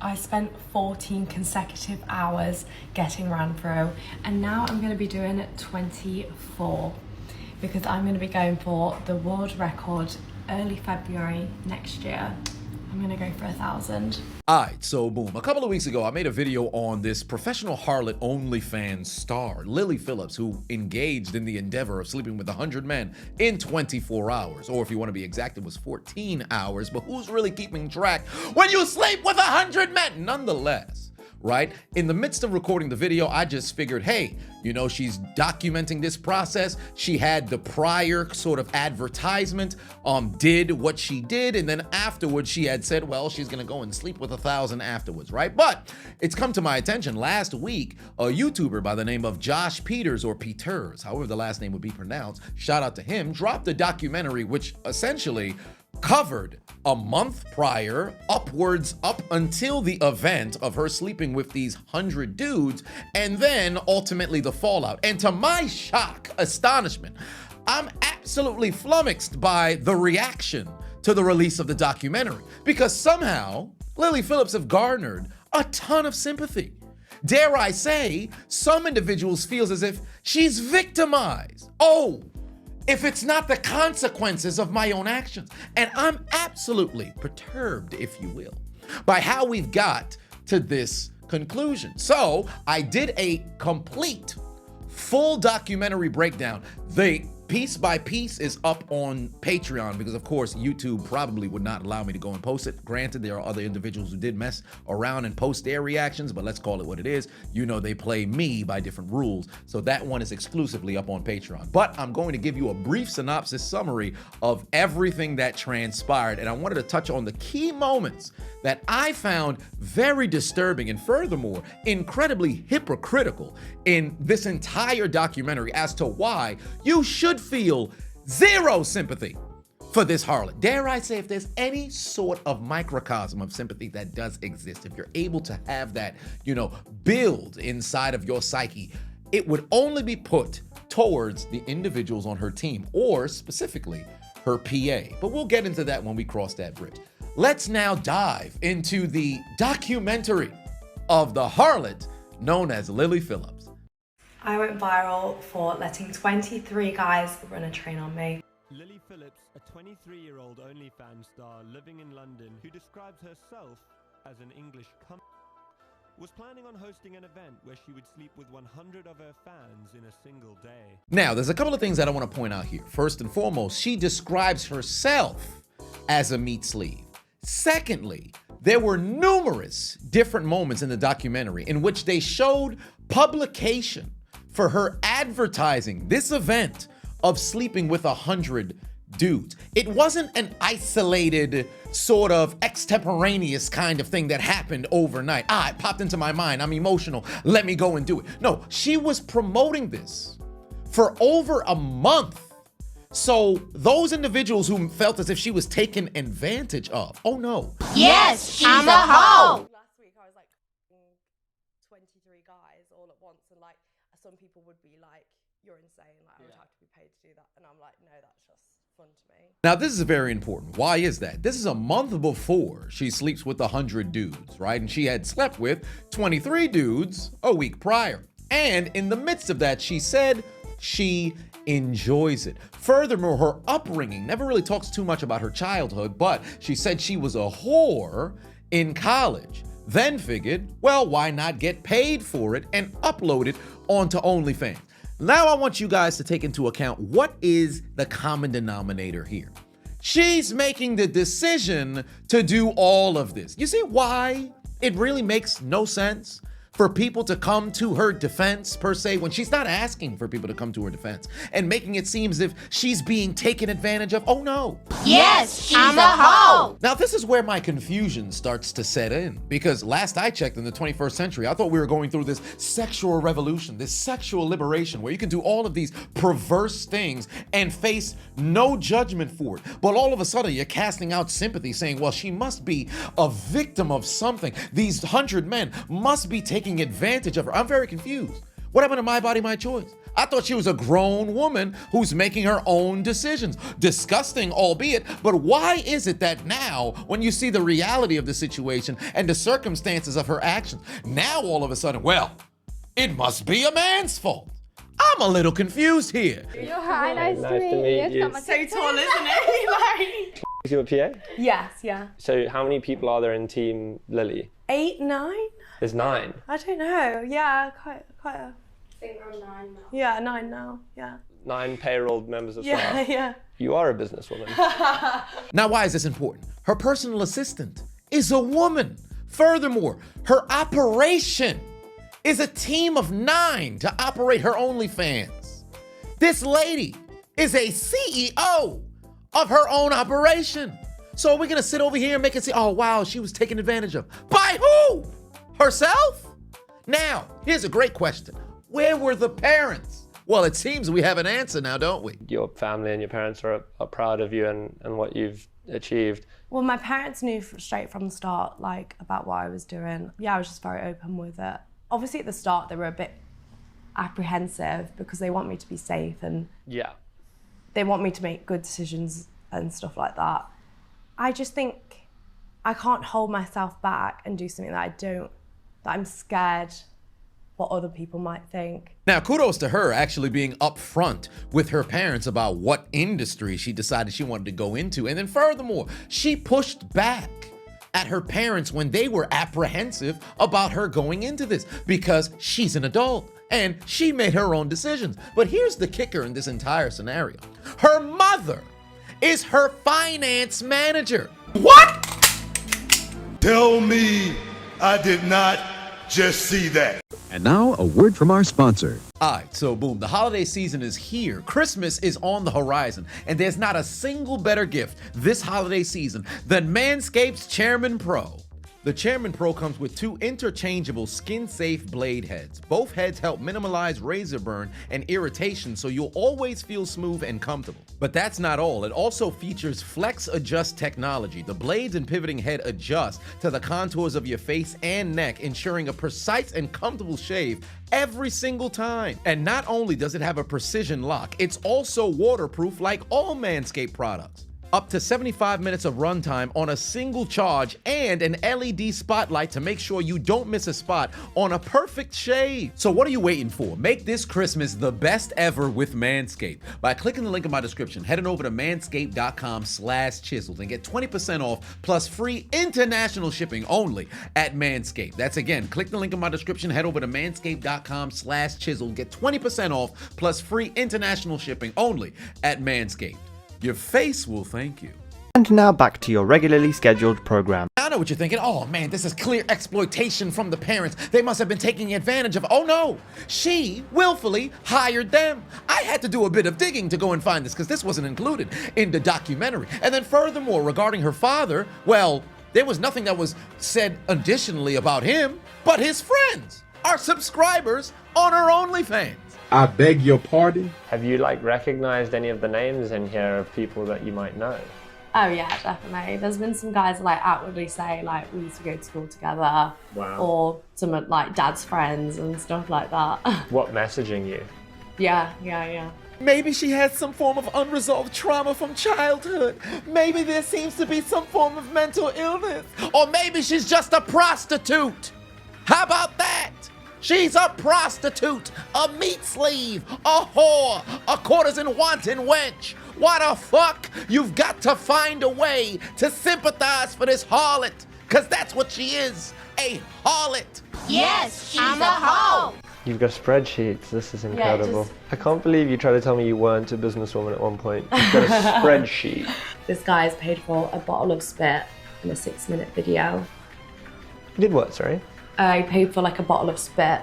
I spent 14 consecutive hours getting ran through, and now I'm going to be doing 24 because I'm going to be going for the world record early February next year. I'm going to go for 1,000. All right, so boom. A couple of weeks ago, I made a video on this professional harlot OnlyFans star, Lily Phillips, who engaged in the endeavor of sleeping with 100 men in 24 hours. Or if you want to be exact, it was 14 hours. But who's really keeping track when you sleep with 100 men? Nonetheless, right? In the midst of recording the video, I just figured, hey, you know, she's documenting this process. She had the prior sort of advertisement, did what she did, and then afterwards she had said, well, she's gonna go and sleep with 1,000 afterwards, right? But it's come to my attention last week, a YouTuber by the name of Josh Peters, or Peters, however the last name would be pronounced, shout out to him, dropped a documentary which essentially covered a month prior, upwards up until the event of her sleeping with these 100 dudes, and then ultimately the fallout. And to my shock, astonishment, I'm absolutely flummoxed by the reaction to the release of the documentary, because somehow Lily Phillips have garnered a ton of sympathy. Dare I say, some individuals feel as if she's victimized. Oh, if it's not the consequences of my own actions. And I'm absolutely perturbed, if you will, by how we've got to this conclusion. So I did a complete, full documentary breakdown. The piece by piece is up on Patreon because, of course, YouTube probably would not allow me to go and post it. Granted, there are other individuals who did mess around and post their reactions, but let's call it what it is. You know, they play me by different rules. So that one is exclusively up on Patreon. But I'm going to give you a brief synopsis summary of everything that transpired. And I wanted to touch on the key moments that I found very disturbing and furthermore, incredibly hypocritical in this entire documentary as to why you should feel zero sympathy for this harlot. Dare I say, if there's any sort of microcosm of sympathy that does exist, if you're able to have that, you know, build inside of your psyche, it would only be put towards the individuals on her team, or specifically her PA. But we'll get into that when we cross that bridge. Let's now dive into the documentary of the harlot known as Lily Phillips. I went viral for letting 23 guys run a train on me. Lily Phillips, a 23-year-old OnlyFans star living in London who describes herself as an English was planning on hosting an event where she would sleep with 100 of her fans in a single day. Now, there's a couple of things that I want to point out here. First and foremost, she describes herself as a meat sleeve. Secondly, there were numerous different moments in the documentary in which they showed publication for her advertising this event of sleeping with 100 dudes. It wasn't an isolated sort of extemporaneous kind of thing that happened overnight. It popped into my mind, I'm emotional, let me go and do it. No, she was promoting this for over a month. So those individuals who felt as if she was taken advantage of, oh no. Yes, she's a hoe. Last week I was like 23 guys all at once, and like some people would be like, you're insane, like I would have to be paid to do that. And I'm like, no, that's just fun to me. Now this is very important. Why is that? This is a month before she sleeps with 100 dudes, right? And she had slept with 23 dudes a week prior. And in the midst of that, she said she enjoys it. Furthermore, her upbringing never really talks too much about her childhood, but she said she was a whore in college. Then figured, well, why not get paid for it and upload it onto OnlyFans? Now I want you guys to take into account what is the common denominator here. She's making the decision to do all of this. You see why it really makes no sense for people to come to her defense, per se, when she's not asking for people to come to her defense and making it seem as if she's being taken advantage of. Oh no. Yes, she's a hoe. Now this is where my confusion starts to set in, because last I checked in the 21st century, I thought we were going through this sexual revolution, this sexual liberation where you can do all of these perverse things and face no judgment for it. But all of a sudden you're casting out sympathy saying, well, she must be a victim of something. These 100 men must be taking advantage of her. I'm very confused. What happened to my body, my choice? I thought she was a grown woman who's making her own decisions. Disgusting, albeit, but why is it that now, when you see the reality of the situation and the circumstances of her actions, now all of a sudden, well, it must be a man's fault? I'm a little confused here. Hi, nice to meet you. So tall, isn't it? Is you a PA? Yes, yeah. So how many people are there in Team Lily? 8, 9? There's 9. I don't know. Yeah, quite a. I think we're on 9 now. Yeah, 9 now. Yeah. 9 payroll members of staff. Yeah. You are a businesswoman. Now, why is this important? Her personal assistant is a woman. Furthermore, her operation is a team of 9 to operate her OnlyFans. This lady is a CEO of her own operation. So are we gonna sit over here and make it say, oh wow, she was taken advantage of? By who? Herself? Now, here's a great question. Where were the parents? Well, it seems we have an answer now, don't we? Your family and your parents are proud of you and what you've achieved. Well, my parents knew straight from the start, like, about what I was doing. Yeah, I was just very open with it. Obviously, at the start, they were a bit apprehensive because they want me to be safe and Yeah. they want me to make good decisions and stuff like that. I just think I can't hold myself back and do something that I'm scared what other people might think. Now, kudos to her actually being upfront with her parents about what industry she decided she wanted to go into. And then furthermore, she pushed back at her parents when they were apprehensive about her going into this because she's an adult and she made her own decisions. But here's the kicker in this entire scenario. Her mother is her finance manager. What? Tell me I did not just see that. And now, a word from our sponsor. All right, so boom, the holiday season is here. Christmas is on the horizon, and there's not a single better gift this holiday season than Manscaped's Chairman Pro. The Chairman Pro comes with 2 interchangeable skin-safe blade heads. Both heads help minimize razor burn and irritation so you'll always feel smooth and comfortable. But that's not all. It also features Flex Adjust technology. The blades and pivoting head adjust to the contours of your face and neck, ensuring a precise and comfortable shave every single time. And not only does it have a precision lock, it's also waterproof like all Manscaped products. Up to 75 minutes of runtime on a single charge and an LED spotlight to make sure you don't miss a spot on a perfect shave. So what are you waiting for? Make this Christmas the best ever with Manscaped by clicking the link in my description, heading over to manscaped.com/chiseled and get 20% off plus free international shipping only at Manscaped. That's again, click the link in my description, head over to manscaped.com/chiseled, get 20% off plus free international shipping only at Manscaped. Your face will thank you. And now back to your regularly scheduled program. I know what you're thinking. Oh man, this is clear exploitation from the parents. They must have been taking advantage of. Oh no, she willfully hired them. I had to do a bit of digging to go and find this because this wasn't included in the documentary. And then furthermore, regarding her father, well, there was nothing that was said additionally about him, but his friends are subscribers on her OnlyFans. I beg your pardon? Have you recognized any of the names in here of people that you might know? Oh yeah, definitely. There's been some guys outwardly say we used to go to school together. Wow. Or some dad's friends and stuff like that. What messaging you? Yeah. Maybe she has some form of unresolved trauma from childhood. Maybe there seems to be some form of mental illness. Or maybe she's just a prostitute. How about that? She's a prostitute, a meat slave, a whore, a courtesan wanton wench. What the fuck? You've got to find a way to sympathize for this harlot, because that's what she is, a harlot. Yes, she's a hoe. You've got spreadsheets. This is incredible. I can't believe you tried to tell me you weren't a businesswoman at one point. You've got a spreadsheet. This guy's paid for a bottle of spit in a 6-minute video. You did what, sorry? I paid for a bottle of spit.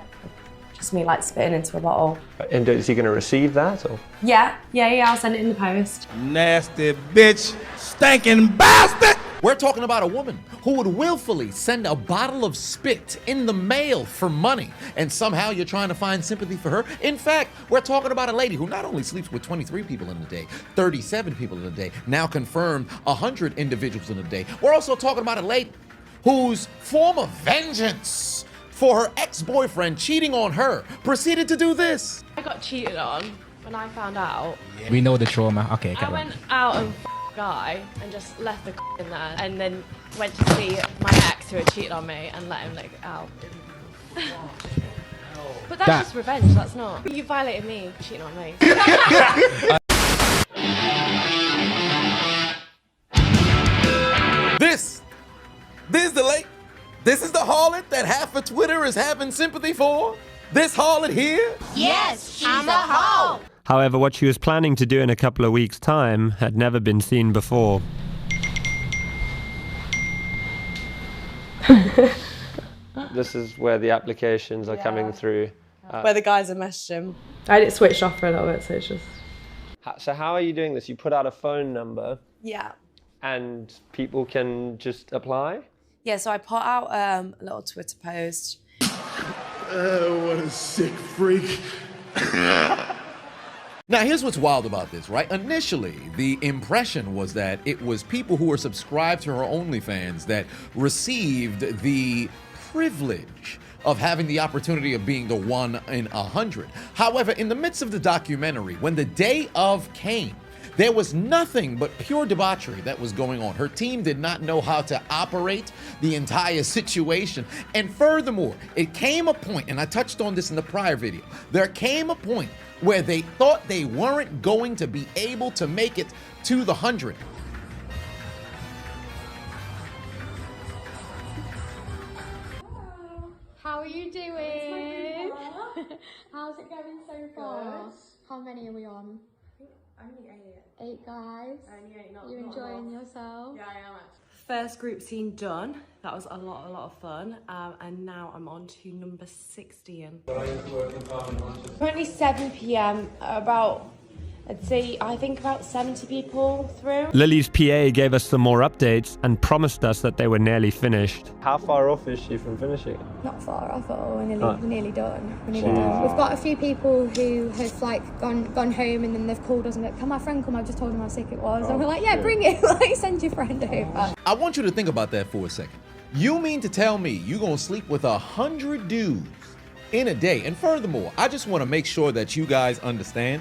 Just me spitting into a bottle. And is he going to receive that? Or? Yeah, I'll send it in the post. Nasty bitch, stinking bastard! We're talking about a woman who would willfully send a bottle of spit in the mail for money, and somehow you're trying to find sympathy for her. In fact, we're talking about a lady who not only sleeps with 23 people in a day, 37 people in a day, now confirmed 100 individuals in a day. We're also talking about a lady whose form of vengeance for her ex-boyfriend cheating on her proceeded to do this. I I got cheated on when I found out. We know the trauma. Okay, I went out and a guy and just left the in there, and then went to see my ex who had cheated on me and let him like out. But that's just revenge. That's not. You violated me, cheating on me. This is the harlot that half of Twitter is having sympathy for? This harlot here? Yes, she's a hoe. However, what she was planning to do in a couple of weeks' time had never been seen before. This is where the applications are coming through. Where the guys are messaging. I had it switched off for a little bit, so it's just... So how are you doing this? You put out a phone number. Yeah. And people can just apply? Yeah, so I put out a little Twitter post. What a sick freak. Now, here's what's wild about this, right? Initially, the impression was that it was people who were subscribed to her OnlyFans that received the privilege of having the opportunity of being the 1 in 100. However, in the midst of the documentary, when the day of came, there was nothing but pure debauchery that was going on. Her team did not know how to operate the entire situation. And furthermore, it came a point, and I touched on this in the prior video, there came a point where they thought they weren't going to be able to make it to the 100. How are you doing? How's it going so far? Good. How many are we on? Only 8. 8 guys. Only 8, not You enjoying yourself? Yeah, I am actually. First group scene done. That was a lot of fun. And now I'm on to number 16. Currently 7 p.m. About, I think about 70 people through. Lily's PA gave us some more updates and promised us that they were nearly finished. How far off is she from finishing? Not far off at all. We're nearly done. We've got a few people who have like gone home and then they've called us and like, can my friend come? I've just told him how sick it was. And we're like, yeah, bring it. Like, send your friend over. I want you to think about that for a second. You mean to tell me you're gonna sleep with 100 dudes in a day? And furthermore, I just want to make sure that you guys understand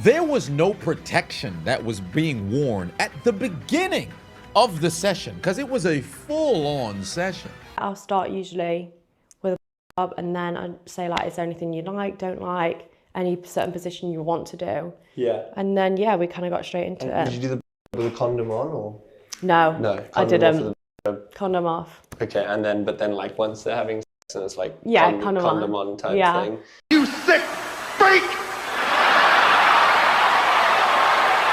there was no protection that was being worn at the beginning of the session because it was a full-on session. I'll start usually with a and then I'd say like, is there anything you like, don't like, any certain position you want to do? Yeah. And then yeah, we kind of got straight into it. Did you do the with a condom on or? No. No. I didn't. Condom off. Okay, but then like once they're having sex and it's like condom on type thing. You sick freak!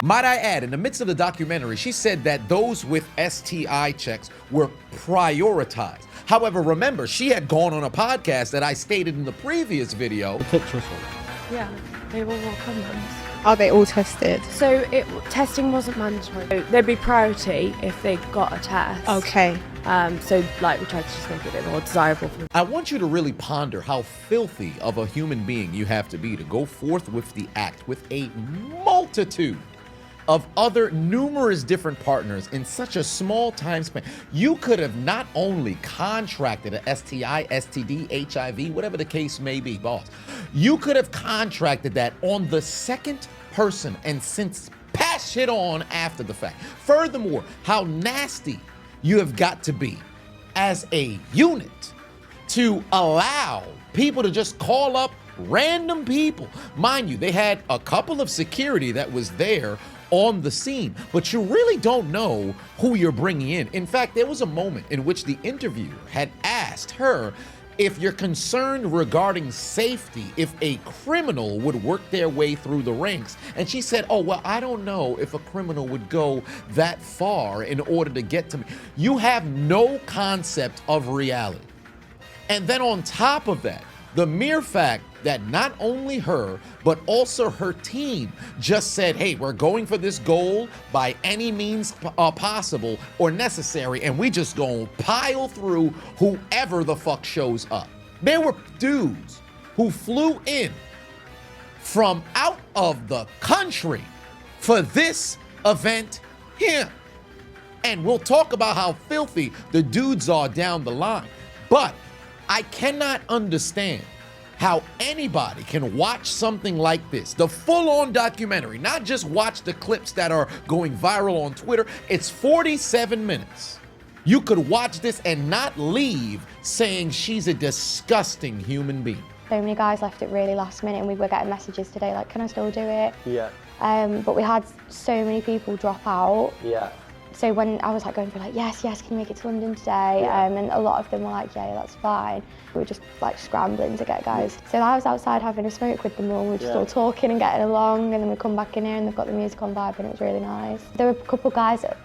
Might I add, in the midst of the documentary, she said that those with STI checks were prioritized. However, remember, she had gone on a podcast that I stated in the previous video. Yeah, they all wore condoms. Are they all tested? So testing wasn't mandatory. There'd be priority if they got a test. Okay. So like we tried to just make it a bit more desirable for them. I want you to really ponder how filthy of a human being you have to be to go forth with the act with a multitude of other numerous different partners in such a small time span. You could have not only contracted an STI, STD, HIV, whatever the case may be, boss. You could have contracted that on the second person and since passed it on after the fact. Furthermore, how nasty you have got to be as a unit to allow people to just call up random people. Mind you, they had a couple of security that was there on the scene, but you really don't know who you're bringing in. In fact, there was a moment in which the interviewer had asked her if you're concerned regarding safety, if a criminal would work their way through the ranks. And she said, oh, well, I don't know if a criminal would go that far in order to get to me. You have no concept of reality. And then on top of that, the mere fact that not only her, but also her team just said, hey, we're going for this goal by any means possible or necessary, and we just gonna pile through whoever the fuck shows up. There were dudes who flew in from out of the country for this event here. And we'll talk about how filthy the dudes are down the line. But I cannot understand how anybody can watch something like this, the full-on documentary, not just watch the clips that are going viral on Twitter. It's 47 minutes. You could watch this and not leave saying she's a disgusting human being. So many guys left it really last minute, and we were getting messages today like, can I still do it? Yeah. But we had so many people drop out. Yeah. So when I was like going for like, yes, can you make it to London today? Yeah. And a lot of them were like, yeah, that's fine. We were just like scrambling to get guys. So I was outside having a smoke with them all. We were just all talking and getting along, and then we come back in here and they've got the music on vibe, and it was really nice. There were a couple of guys that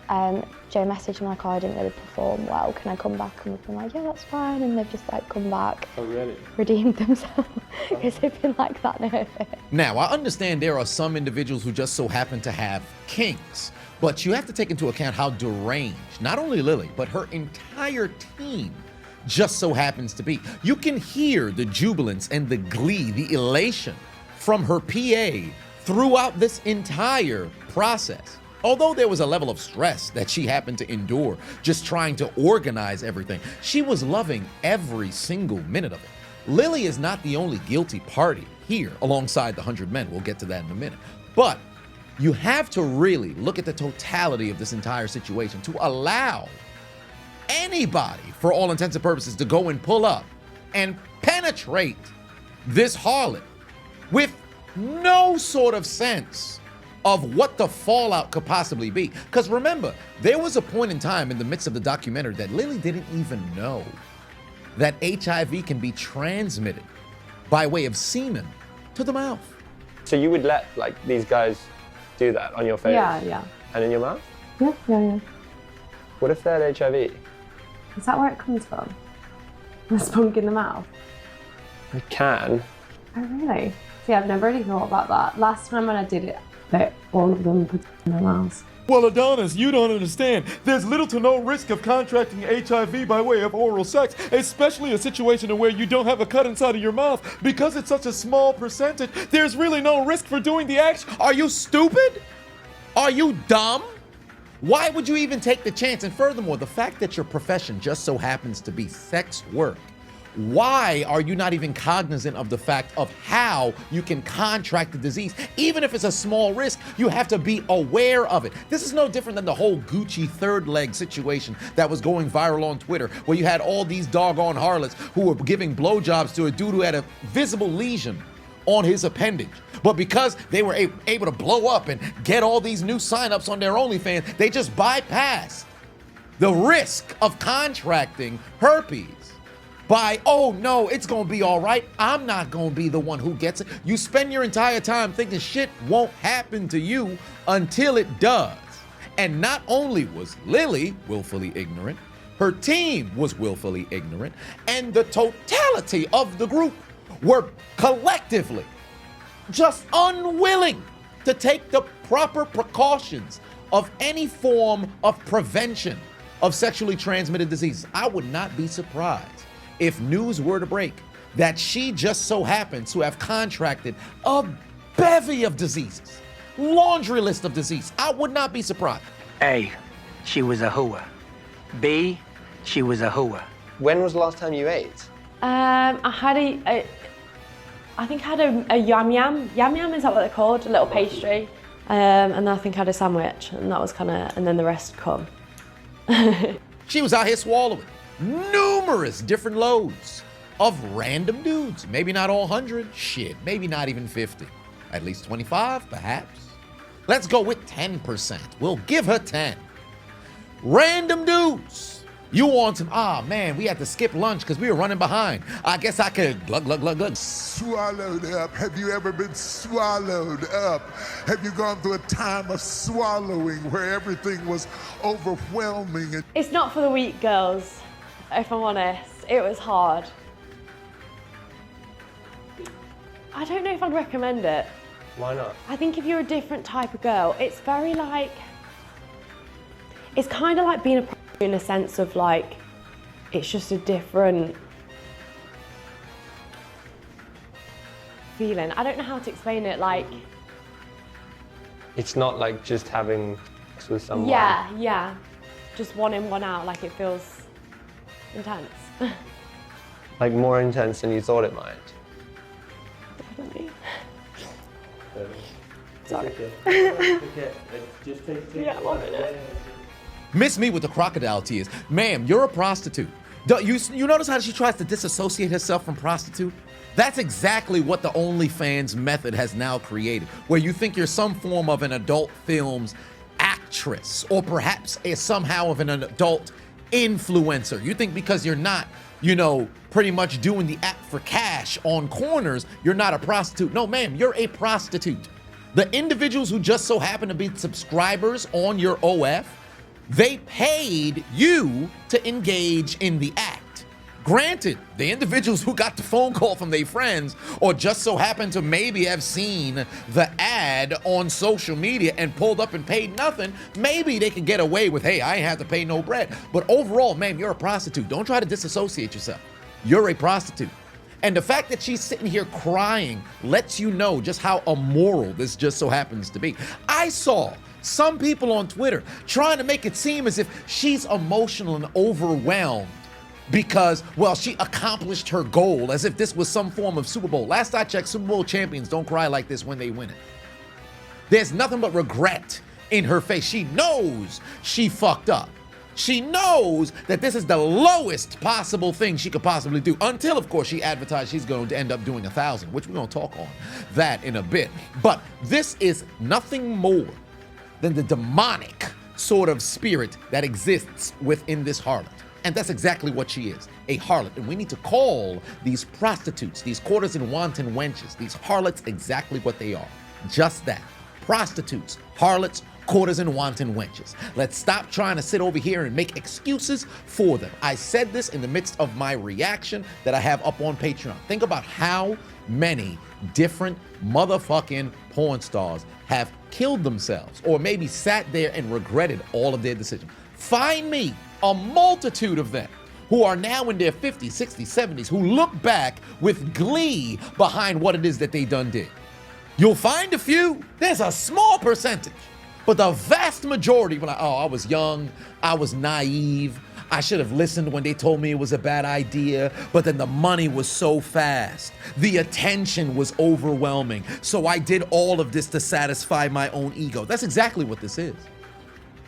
Joe messaged me like, oh, I didn't really perform well. Can I come back? And we've been like, yeah, that's fine. And they've just like come back. Oh, really? Redeemed themselves because they've been like that nervous. Now, I understand there are some individuals who just so happen to have kinks, but you have to take into account how deranged not only Lily, but her entire team just so happens to be. You can hear the jubilance and the glee, the elation from her PA throughout this entire process. Although there was a level of stress that she happened to endure just trying to organize everything, she was loving every single minute of it. Lily is not the only guilty party here alongside the 100 men. We'll get to that in a minute. But you have to really look at the totality of this entire situation to allow anybody, for all intents and purposes, to go and pull up and penetrate this harlot with no sort of sense of what the fallout could possibly be. Because remember, there was a point in time in the midst of the documentary that Lily didn't even know that HIV can be transmitted by way of semen to the mouth. So you would let like these guys do that on your face? Yeah. And in your mouth? Yeah. What if they had HIV? Is that where it comes from? The spunk in the mouth? It can. Oh, really? See, I've never really thought about that. Last time when I did it, all of them put it in their mouths. Well, Adonis, you don't understand. There's little to no risk of contracting HIV by way of oral sex, especially a situation where you don't have a cut inside of your mouth. Because it's such a small percentage, there's really no risk for doing the action. Are you stupid? Are you dumb? Why would you even take the chance? And furthermore, the fact that your profession just so happens to be sex work, why are you not even cognizant of the fact of how you can contract the disease? Even if it's a small risk, you have to be aware of it. This is no different than the whole Gucci third leg situation that was going viral on Twitter, where you had all these doggone harlots who were giving blowjobs to a dude who had a visible lesion on his appendage. But because they were able to blow up and get all these new signups on their OnlyFans, they just bypassed the risk of contracting herpes by, oh no, it's gonna be all right. I'm not gonna be the one who gets it. You spend your entire time thinking shit won't happen to you until it does. And not only was Lily willfully ignorant, her team was willfully ignorant, and the totality of the group were collectively just unwilling to take the proper precautions of any form of prevention of sexually transmitted diseases. I would not be surprised if news were to break that she just so happens to have contracted a bevy of diseases, laundry list of diseases. I would not be surprised. A, she was a hooer. B, she was a hooer. When was the last time you ate? I think I had a yam yam. Yam yam, is that what they're called? A little pastry. And I think I had a sandwich, and that was and then the rest come. She was out here swallowing numerous different loads of random dudes. Maybe not all 100, shit, maybe not even 50. At least 25, perhaps. Let's go with 10%. We'll give her 10. Random dudes. You want some, man, we had to skip lunch because we were running behind. I guess I could glug, glug, glug, glug. Swallowed up. Have you ever been swallowed up? Have you gone through a time of swallowing where everything was overwhelming? It's not for the weak, girls, if I'm honest. It was hard. I don't know if I'd recommend it. Why not? I think if you're a different type of girl, it's very like, it's kind of like being a in a sense of like, it's just a different feeling. I don't know how to explain it, like. It's not like just having sex with someone. Yeah. Just one in, one out, like it feels intense. Like more intense than you thought it might. Sorry. Just take Yeah, 1 minute. Miss me with the crocodile tears. Ma'am, you're a prostitute. You notice how she tries to disassociate herself from prostitute? That's exactly what the OnlyFans method has now created, where you think you're some form of an adult films actress, or perhaps somehow of an adult influencer. You think because you're not, pretty much doing the act for cash on corners, you're not a prostitute. No, ma'am, you're a prostitute. The individuals who just so happen to be subscribers on your OF, they paid you to engage in the act. Granted, the individuals who got the phone call from their friends, or just so happened to maybe have seen the ad on social media and pulled up and paid nothing, maybe they could get away with, hey, I ain't have to pay no bread. But overall, ma'am, you're a prostitute. Don't try to disassociate yourself. You're a prostitute. And the fact that she's sitting here crying lets you know just how immoral this just so happens to be. I saw some people on Twitter trying to make it seem as if she's emotional and overwhelmed because, well, she accomplished her goal, as if this was some form of Super Bowl. Last I checked, Super Bowl champions don't cry like this when they win it. There's nothing but regret in her face. She knows she fucked up. She knows that this is the lowest possible thing she could possibly do, until, of course, she advertised she's going to end up doing 1,000, which we're going to talk on that in a bit. But this is nothing more than the demonic sort of spirit that exists within this harlot. And that's exactly what she is, a harlot. And we need to call these prostitutes, these courtesan wanton wenches, these harlots, exactly what they are. Just that. Prostitutes, harlots, courtesan wanton wenches. Let's stop trying to sit over here and make excuses for them. I said this in the midst of my reaction that I have up on Patreon. Think about how many different motherfucking porn stars have killed themselves, or maybe sat there and regretted all of their decisions. Find me a multitude of them who are now in their 50s, 60s, 70s, who look back with glee behind what it is that they done did. You'll find a few. There's a small percentage. But the vast majority were like, oh, I was young, I was naive, I should have listened when they told me it was a bad idea, but then the money was so fast, the attention was overwhelming, so I did all of this to satisfy my own ego. That's exactly what this is.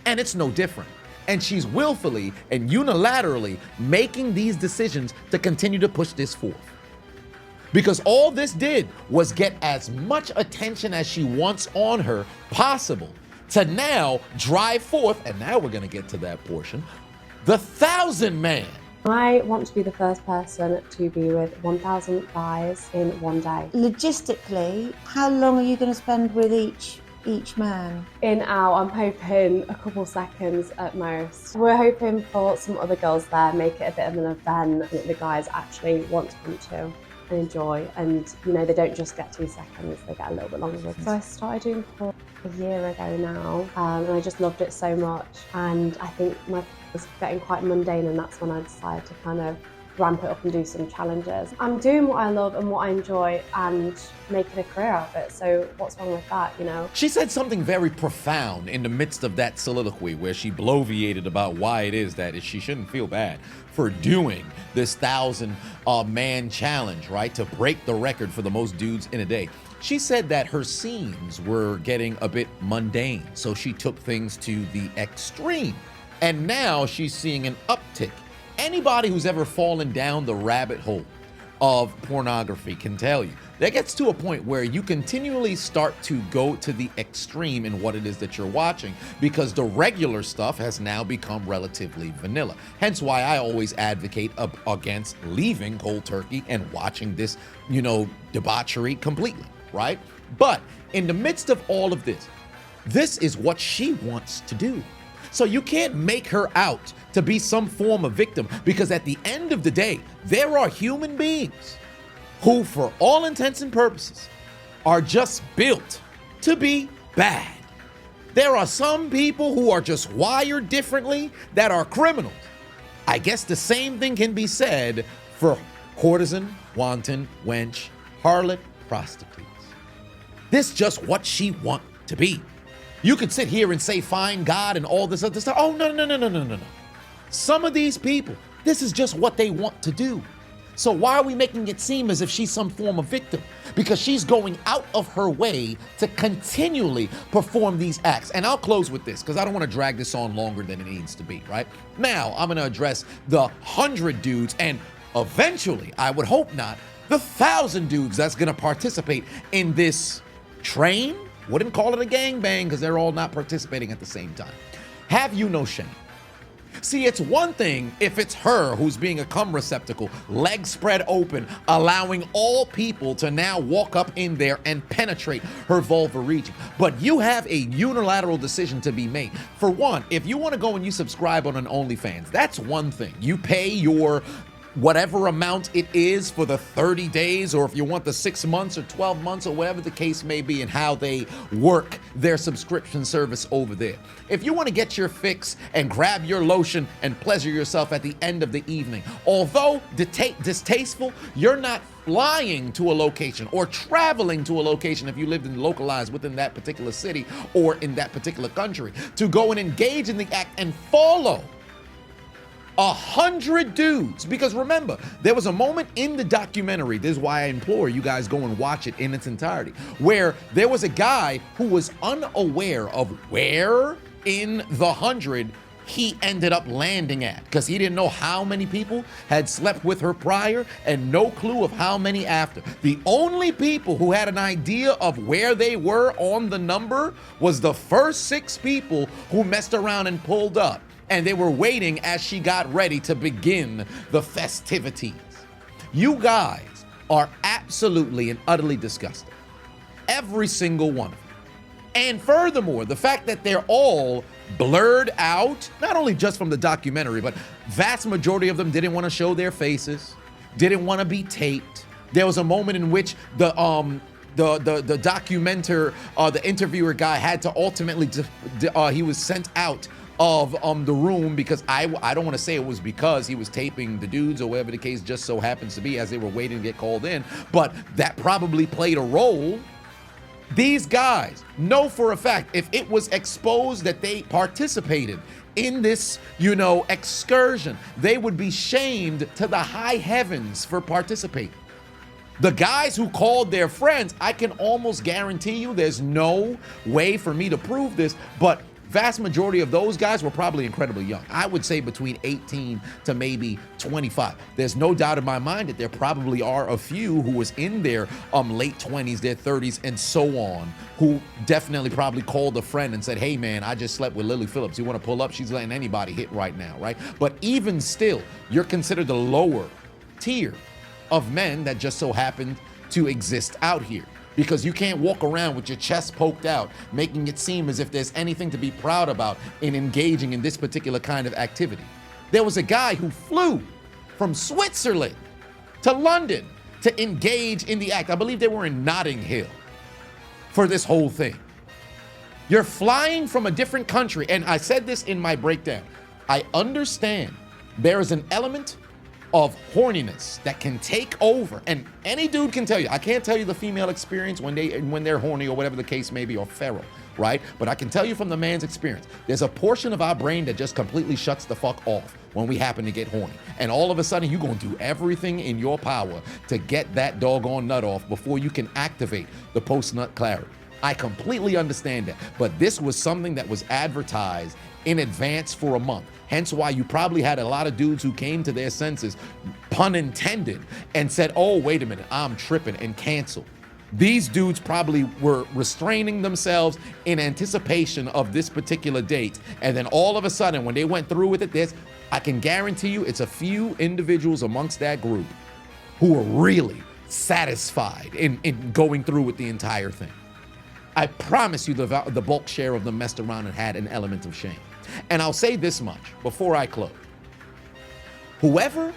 And it's no different. And she's willfully and unilaterally making these decisions to continue to push this forth. Because all this did was get as much attention as she wants on her possible, to now drive forth, and now we're gonna get to that portion, the 1,000 man. I want to be the first person to be with 1,000 guys in one day. Logistically, how long are you going to spend with each man? In out, I'm hoping a couple seconds at most. We're hoping for some other girls there, make it a bit of an event that the guys actually want to come to and enjoy, and they don't just get 2 seconds, they get a little bit longer with it. So I started doing porn a year ago now, and I just loved it so much, and I think my was getting quite mundane, and that's when I decided to kind of ramp it up and do some challenges. I'm doing what I love and what I enjoy and making a career out of it, so what's wrong with that, She said something very profound in the midst of that soliloquy where she bloviated about why it is that she shouldn't feel bad for doing this 1,000 man challenge, right? To break the record for the most dudes in a day. She said that her scenes were getting a bit mundane, so she took things to the extreme. And now she's seeing an uptick. Anybody who's ever fallen down the rabbit hole of pornography can tell you that gets to a point where you continually start to go to the extreme in what it is that you're watching, because the regular stuff has now become relatively vanilla. Hence why I always advocate against leaving cold turkey and watching this, debauchery completely, right? But in the midst of all of this, this is what she wants to do. So you can't make her out to be some form of victim, because at the end of the day, there are human beings who, for all intents and purposes, are just built to be bad. There are some people who are just wired differently that are criminals. I guess the same thing can be said for courtesan, wanton, wench, harlot, prostitutes. This is just what she want to be. You could sit here and say, find God and all this other stuff. Oh, no. Some of these people, this is just what they want to do. So why are we making it seem as if she's some form of victim? Because she's going out of her way to continually perform these acts. And I'll close with this, because I don't want to drag this on longer than it needs to be, right? Now, I'm going to address the 100 dudes, and eventually, I would hope not, the 1,000 dudes that's going to participate in this train. Wouldn't call it a gangbang, because they're all not participating at the same time. Have you no shame? See, it's one thing if it's her who's being a cum receptacle, legs spread open, allowing all people to now walk up in there and penetrate her vulva region. But you have a unilateral decision to be made. For one, if you want to go and you subscribe on an OnlyFans, that's one thing. You pay your whatever amount it is for the 30 days, or if you want the 6 months or 12 months or whatever the case may be, and how they work their subscription service over there. If you want to get your fix and grab your lotion and pleasure yourself at the end of the evening, although distasteful, you're not flying to a location or traveling to a location if you lived and localized within that particular city or in that particular country to go and engage in the act and follow 100 dudes. Because remember, there was a moment in the documentary, this is why I implore you guys go and watch it in its entirety, where there was a guy who was unaware of where in the 100 he ended up landing at, because he didn't know how many people had slept with her prior and no clue of how many after. The only people who had an idea of where they were on the number was the first 6 people who messed around and pulled up. And they were waiting as she got ready to begin the festivities. You guys are absolutely and utterly disgusting. Every single one of them. And furthermore, the fact that they're all blurred out, not only just from the documentary, but vast majority of them didn't want to show their faces, didn't want to be taped. There was a moment in which the documenter, the interviewer guy had to ultimately, he was sent out of the room, because I don't want to say it was because he was taping the dudes or whatever the case just so happens to be as they were waiting to get called in, but that probably played a role. These guys know for a fact if it was exposed that they participated in this, excursion, they would be shamed to the high heavens for participating. The guys who called their friends, I can almost guarantee you, there's no way for me to prove this, but vast majority of those guys were probably incredibly young. I would say between 18 to maybe 25. There's no doubt in my mind that there probably are a few who was in their late 20s, their 30s, and so on, who definitely probably called a friend and said, hey man, I just slept with Lily Phillips. You want to pull up? She's letting anybody hit right now, right? But even still, you're considered the lower tier of men that just so happened to exist out here. Because you can't walk around with your chest poked out, making it seem as if there's anything to be proud about in engaging in this particular kind of activity. There was a guy who flew from Switzerland to London to engage in the act. I believe they were in Notting Hill for this whole thing. You're flying from a different country, and I said this in my breakdown. I understand there is an element of horniness that can take over, and any dude can tell you. I can't tell you the female experience when they're horny or whatever the case may be, or feral, right? But I can tell you from the man's experience, there's a portion of our brain that just completely shuts the fuck off when we happen to get horny, and all of a sudden you're gonna do everything in your power to get that doggone nut off before you can activate the post-nut clarity. I completely understand that, but this was something that was advertised in advance for a month. Hence why you probably had a lot of dudes who came to their senses, pun intended, and said, oh, wait a minute, I'm tripping, and canceled. These dudes probably were restraining themselves in anticipation of this particular date. And then all of a sudden, when they went through with it, I can guarantee you it's a few individuals amongst that group who were really satisfied in going through with the entire thing. I promise you the bulk share of them messed around and had an element of shame. And I'll say this much before I close. Whoever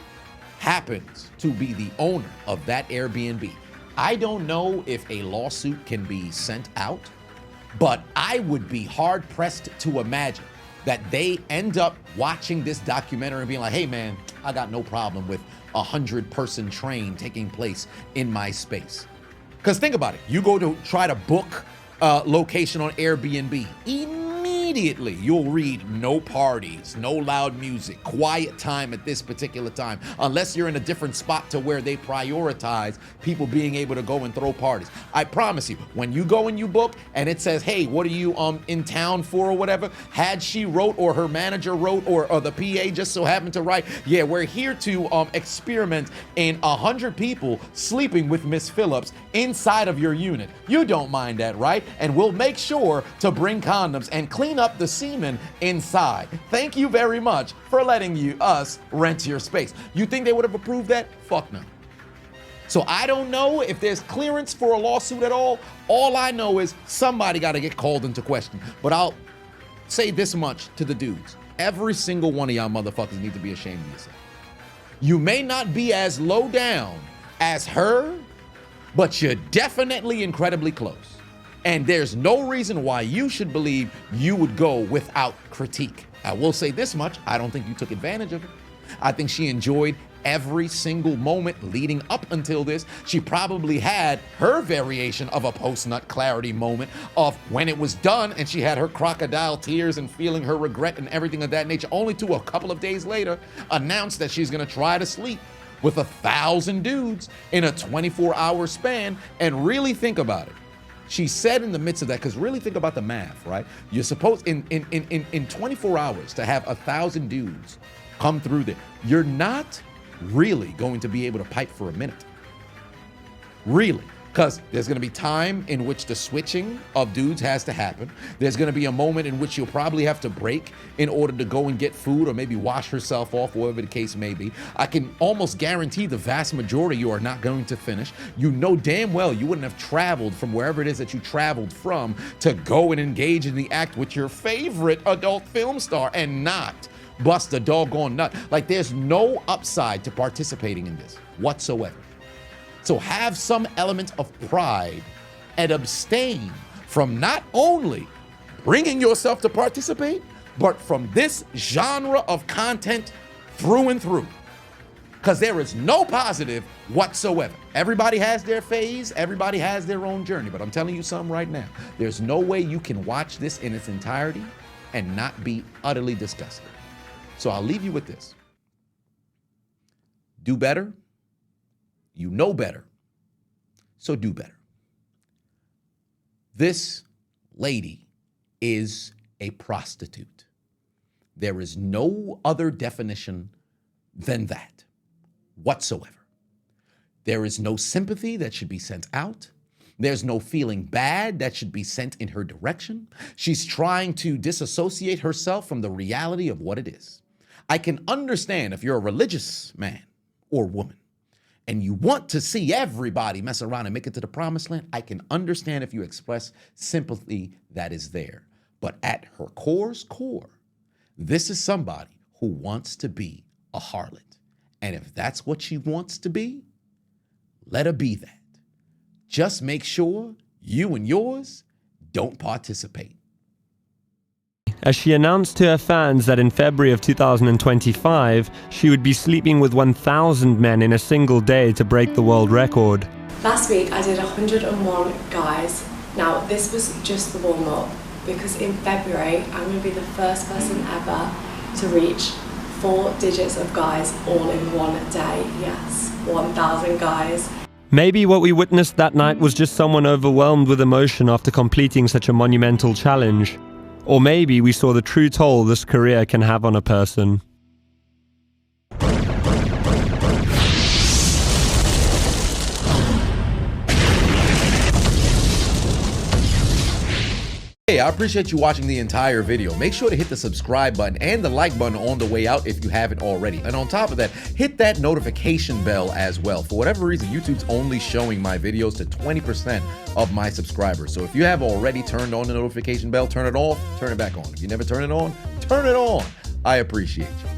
happens to be the owner of that Airbnb, I don't know if a lawsuit can be sent out, but I would be hard-pressed to imagine that they end up watching this documentary and being like, hey man, I got no problem with a 100-person train taking place in my space. Because think about it, you go to try to book a location on Airbnb, immediately immediately you'll read no parties, no loud music, quiet time at this particular time, unless you're in a different spot to where they prioritize people being able to go and throw parties. I promise you, when you go and you book and it says, hey, what are you in town for or whatever, had she wrote or her manager wrote or the PA just so happened to write, yeah, we're here to experiment in 100 people sleeping with Miss Phillips inside of your unit. You don't mind that, right? And we'll make sure to bring condoms and clean up the semen inside. Thank you very much for letting us rent your space. You think they would have approved that? Fuck no. So I don't know if there's clearance for a lawsuit at all. All I know is somebody got to get called into question. But I'll say this much to the dudes. Every single one of y'all motherfuckers need to be ashamed of yourself. You may not be as low down as her, but you're definitely incredibly close. And there's no reason why you should believe you would go without critique. I will say this much, I don't think you took advantage of it. I think she enjoyed every single moment leading up until this. She probably had her variation of a post-nut clarity moment of when it was done and she had her crocodile tears and feeling her regret and everything of that nature, only to a couple of days later announce that she's gonna try to sleep with 1,000 dudes in a 24-hour span. And really think about it. She said in the midst of that, because really think about the math, right? You're supposed in 24 hours to have 1,000 dudes come through there. You're not really going to be able to pipe for a minute. Really. Because there's going to be time in which the switching of dudes has to happen. There's going to be a moment in which you'll probably have to break in order to go and get food or maybe wash herself off, whatever the case may be. I can almost guarantee the vast majority you are not going to finish. You know damn well you wouldn't have traveled from wherever it is that you traveled from to go and engage in the act with your favorite adult film star and not bust a doggone nut. Like, there's no upside to participating in this whatsoever. So have some element of pride and abstain from not only bringing yourself to participate, but from this genre of content through and through. Because there is no positive whatsoever. Everybody has their phase, everybody has their own journey, but I'm telling you something right now. There's no way you can watch this in its entirety and not be utterly disgusted. So I'll leave you with this. Do better. You know better, so do better. This lady is a prostitute. There is no other definition than that whatsoever. There is no sympathy that should be sent out. There's no feeling bad that should be sent in her direction. She's trying to disassociate herself from the reality of what it is. I can understand if you're a religious man or woman, and you want to see everybody mess around and make it to the promised land, I can understand if you express sympathy that is there. But at her core's core, this is somebody who wants to be a harlot. And if that's what she wants to be, let her be that. Just make sure you and yours don't participate. As she announced to her fans that in February of 2025, she would be sleeping with 1,000 men in a single day to break the world record. Last week I did 101 guys. Now this was just the warm-up, because in February I'm going to be the first person ever to reach 4 digits of guys all in one day. Yes, 1,000 guys. Maybe what we witnessed that night was just someone overwhelmed with emotion after completing such a monumental challenge. Or maybe we saw the true toll this career can have on a person. Hey, I appreciate you watching the entire video. Make sure to hit the subscribe button and the like button on the way out if you haven't already. And on top of that, hit that notification bell as well. For whatever reason, YouTube's only showing my videos to 20% of my subscribers. So if you have already turned on the notification bell, turn it off, turn it back on. If you never turn it on, turn it on. I appreciate you.